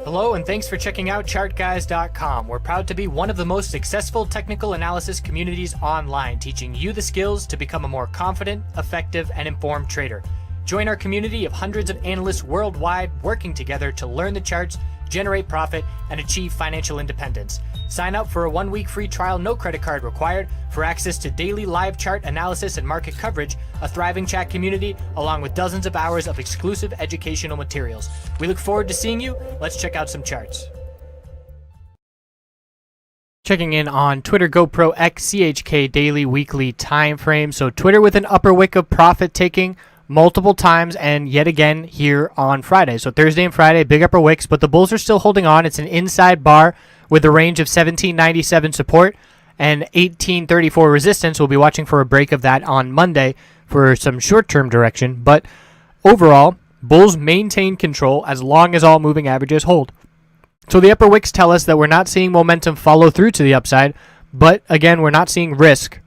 Hello and thanks for checking out ChartGuys.com. We're proud to be one of the most successful technical analysis communities online, teaching you the skills to become a more confident, effective, and informed trader. Join our community of hundreds of analysts worldwide working together to learn the charts, generate profit, and achieve financial independence. Sign up for a 1-week free trial, no credit card required, for access to daily live chart analysis and market coverage, a thriving chat community, along with dozens of hours of exclusive educational materials. We look forward to seeing you. Let's check out some charts. Checking in on Twitter GoPro X CHK daily weekly time frame. So Twitter with an upper wick of profit taking multiple times, and yet again here on Friday. So Thursday and Friday, big upper wicks, but the bulls are still holding on. It's an inside bar with a range of 1797 support and 1834 resistance. We'll be watching for a break of that on Monday for some short-term direction. But overall, bulls maintain control as long as all moving averages hold. So the upper wicks tell us that we're not seeing momentum follow through to the upside, but again, we're not seeing risk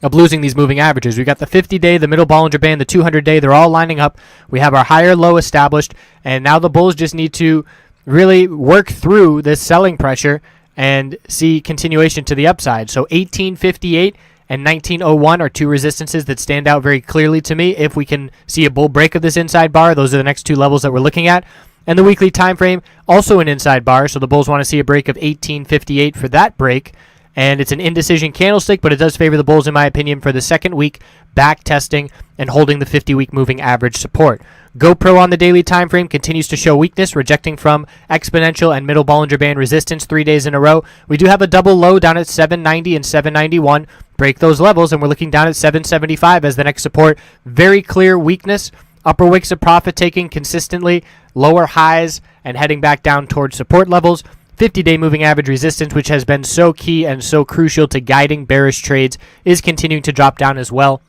of losing these moving averages. We've got the 50-day, the middle Bollinger Band, the 200-day. They're all lining up. We have our higher low established, and now the bulls just need to really work through this selling pressure and see continuation to the upside. So 1858 and 1901 are two resistances that stand out very clearly to me. If we can see a bull break of this inside bar, those are the next two levels that we're looking at. And the weekly time frame, also an inside bar, so the bulls want to see a break of 1858 for that break. And it's an indecision candlestick, but it does favor the bulls, in my opinion, for the second week, back testing and holding the 50-week moving average support. GoPro on the daily time frame continues to show weakness, rejecting from exponential and middle Bollinger Band resistance 3 days in a row. We do have a double low down at 790 and 791. Break those levels, and we're looking down at 775 as the next support. Very clear weakness. Upper wicks of profit taking consistently, lower highs, and heading back down towards support levels. 50-day moving average resistance, which has been so key and so crucial to guiding bearish trades, is continuing to drop down as well.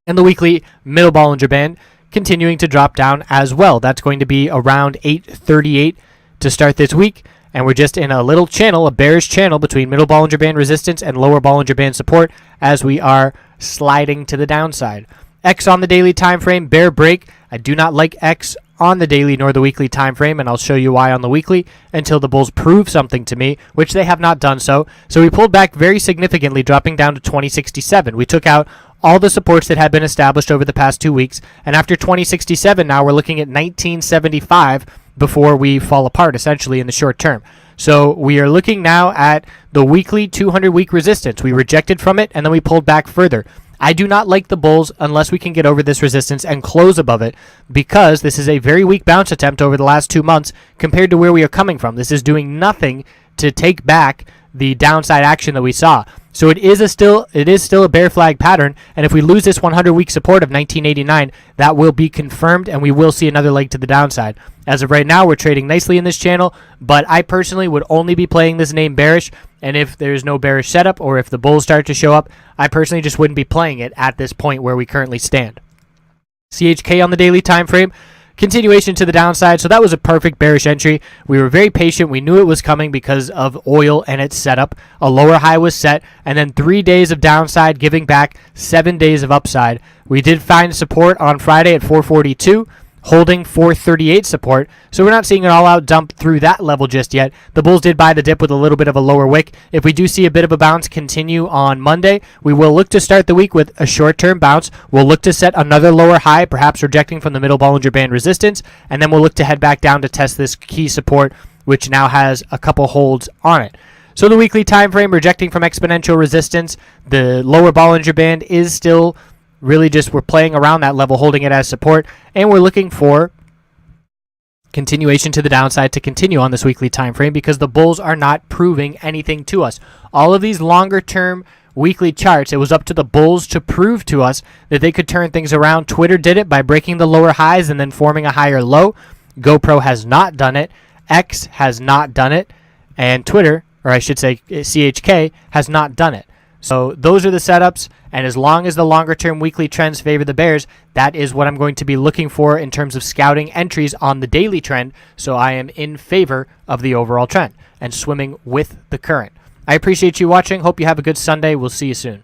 And the weekly middle Bollinger Band continuing to drop down as well. That's going to be around 838 to start this week. And we're just in a little channel, a bearish channel between middle Bollinger Band resistance and lower Bollinger Band support as we are sliding to the downside. X on the daily time frame, bear break. I do not like X on the daily nor the weekly time frame, and I'll show you why on the weekly until the bulls prove something to me, which they have not done so. So we pulled back very significantly, dropping down to 2067. We took out all the supports that had been established over the past 2 weeks, and after 2067 now we're looking at 1975 before we fall apart essentially in the short term. So we are looking now at the weekly 200-week resistance. We rejected from it, and then we pulled back further. I do not like the bulls unless we can get over this resistance and close above it, because this is a very weak bounce attempt over the last 2 months compared to where we are coming from. This is doing nothing to take back the downside action that we saw. So it is still a bear flag pattern, and if we lose this 100-week support of 1989, that will be confirmed, and we will see another leg to the downside. As of right now, we're trading nicely in this channel, but I personally would only be playing this name bearish, and if there's no bearish setup or if the bulls start to show up, I personally just wouldn't be playing it at this point where we currently stand. CHK on the daily time frame, continuation to the downside, so that was a perfect bearish entry. We were very patient. We knew it was coming because of oil and its setup. A lower high was set, and then 3 days of downside giving back 7 days of upside. We did find support on Friday at 442, holding 438 support, so we're not seeing an all-out dump through that level just yet. The bulls did buy the dip with a little bit of a lower wick. If we do see a bit of a bounce continue on Monday, we will look to start the week with a short-term bounce. We'll look to set another lower high, perhaps rejecting from the middle Bollinger Band resistance, and then we'll look to head back down to test this key support, which now has a couple holds on it. So the weekly time frame, rejecting from exponential resistance. The lower Bollinger Band is still really just, we're playing around that level, holding it as support, and we're looking for continuation to the downside to continue on this weekly time frame because the bulls are not proving anything to us. All of these longer term weekly charts, it was up to the bulls to prove to us that they could turn things around. Twitter did it by breaking the lower highs and then forming a higher low. GoPro has not done it. X has not done it. And Twitter, or I should say CHK, has not done it. So those are the setups, and as long as the longer-term weekly trends favor the bears, that is what I'm going to be looking for in terms of scouting entries on the daily trend, so I am in favor of the overall trend and swimming with the current. I appreciate you watching. Hope you have a good Sunday. We'll see you soon.